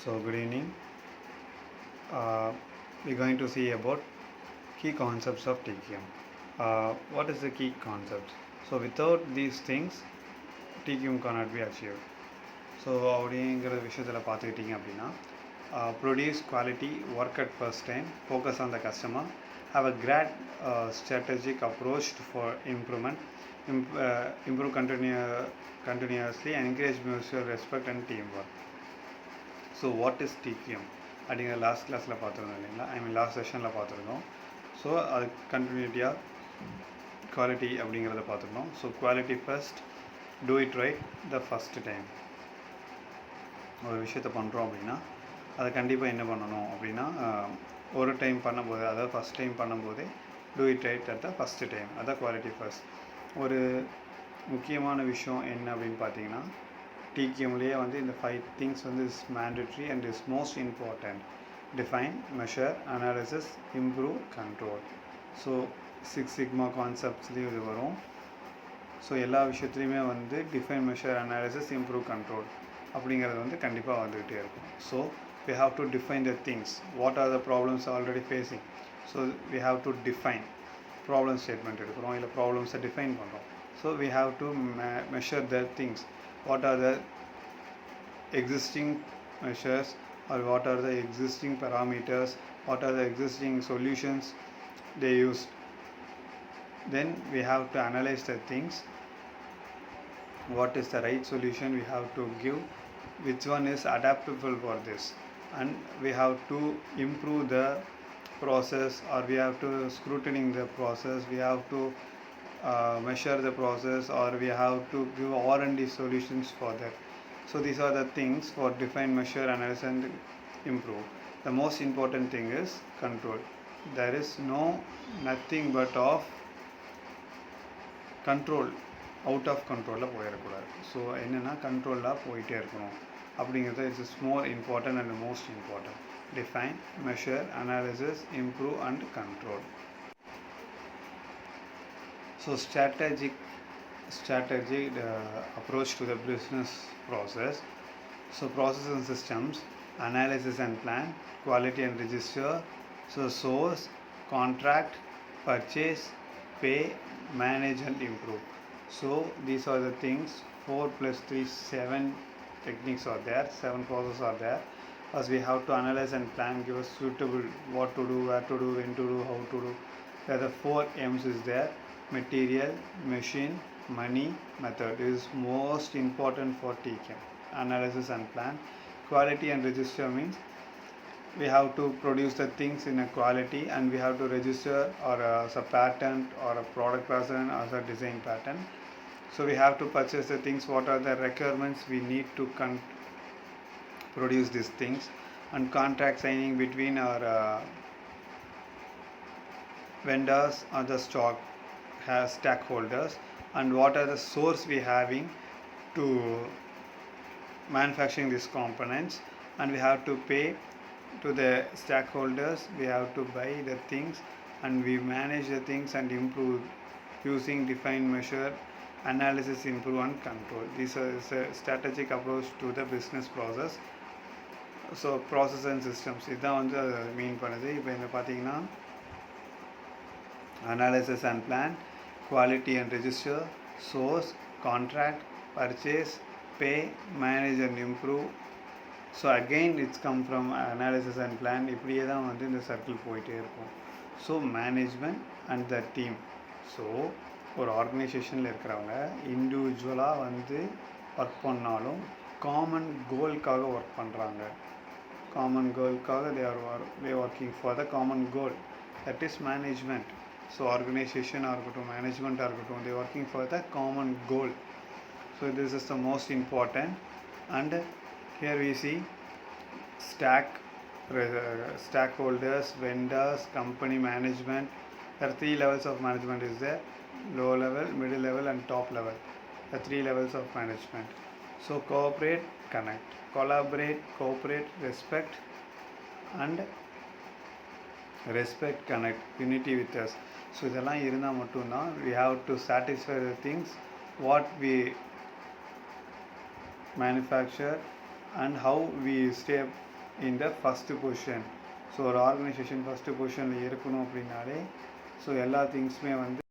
So good evening. We're going to see about key concepts of TQM. What is the key concepts? So without these things, TQM cannot be achieved. So அப்படிங்கிற விஷயத்தில் பார்த்துக்கிட்டிங்க அப்படின்னா produce quality work at first time focus on the customer have a grad strategic approach for improvement improve continuously encourage mutual respect and team work. So what is TQM அப்படிங்கிற last கிளாஸில் பார்த்துருந்தோம் இல்லைங்களா, last செஷனில் பார்த்துருந்தோம். So அது கண்டினியூட்டியாக quality அப்படிங்கிறத பார்த்துருந்தோம். So quality first, two it right the first time. ஒரு விஷயத்தை பண்ணுறோம் அப்படின்னா அதை கண்டிப்பாக என்ன பண்ணணும் அப்படின்னா ஒரு டைம் பண்ணும்போது, அதாவது ஃபஸ்ட் டைம் பண்ணும்போதே do it right at the first time, அதான் குவாலிட்டி ஃபர்ஸ்ட். ஒரு முக்கியமான விஷயம் என்ன அப்படின்னு பார்த்தீங்கன்னா, டிக்யூஎம்லேயே இந்த 5 things is mandatory and is most important. Define, measure, analysis, improve, control. So 6 sigma கான்செப்ட்ஸ்லேயும் இது வரும். ஸோ எல்லா விஷயத்துலையுமே define, measure, analysis, improve, control அப்படிங்கிறது கண்டிப்பாக வந்துக்கிட்டே இருக்கும். So we have to define the things. What are the problems already facing? So we have to define problem statement எடுக்கிறோம், இல்லை ப்ராப்ளம்ஸை டிஃபைன் பண்ணுறோம். So we have to measure the things. What are the existing measures, or what are the existing parameters, what are the existing solutions they used. Then we have to analyze the things. What is the right solution we have to give, which one is adaptable for this, and we have to improve the process, or we have to scrutiny the process, we have to measure the process, or we have to give R&D solutions for that. So these are the things for define, measure, analyze and improve. The most important thing is control. There is nothing but of control, out of கண்ட்ரோலில் போயிடக்கூடாது. So என்னென்னா கண்ட்ரோலாக போயிட்டே இருக்கணும் அப்படிங்கிறது it's more important and most important. Define, measure, analysis, improve and control. So strategic approach to the business process. So process and systems, analysis and plan, quality and register, so source, contract, purchase, pay, manage and improve. So these are the things. 4 plus 3, 7 techniques are there, 7 processes are there. As we have to analyze and plan, give us suitable what to do, where to do, when to do, how to do. There are the 4 M's is there: material, machine, money, method. It is most important for TQM. Analysis and plan. Quality and register means we have to produce the things in a quality, and we have to register or as a patent or a product pattern as a design pattern. So we have to purchase the things, what are the requirements we need to produce these things, and contract signing between our vendors or the stakeholders, and what are the source we having to manufacturing these components, and we have to pay to the stakeholders, we have to buy the things, and we manage the things and improve using define, measure, analysis, improve and control. This is a strategic approach to the business process. So process and systems இதான் மீன் பண்ணுது. இப்போ என்ன பார்த்தீங்கன்னா, analysis and plan, quality and register, source, contract, purchase, pay, manage and improve. So again it's come from analysis and plan. இப்படியே தான் இந்த circle போயிட்டே இருக்கும். So management and the team. So ஒரு ஆர்கனைசேஷனில் இருக்கிறவங்க இண்டிவிஜுவலாக ஒர்க் பண்ணாலும் காமன் கோலுக்காக ஒர்க் பண்ணுறாங்க. காமன் கோலுக்காக they working for the common goal, that is management. So ஆர்கனைசேஷனாக இருக்கட்டும், மேனேஜ்மெண்ட்டாக இருக்கட்டும், they working for the common goal. So this is the most important. And here we see stakeholders, vendors, company management. There are 3 levels of management is there: low level, middle level and top level. The 3 levels of management. So cooperate, connect, collaborate, cooperate, respect and connect, unity with us. So இதெல்லாம் இருந்தால் மட்டும்தான் we have to satisfy the things what we manufacture and how we stay in the first position. So ஒரு organisation first பொசிஷனில் இருக்கணும் அப்படின்னாலே so எல்லா திங்ஸுமே வந்து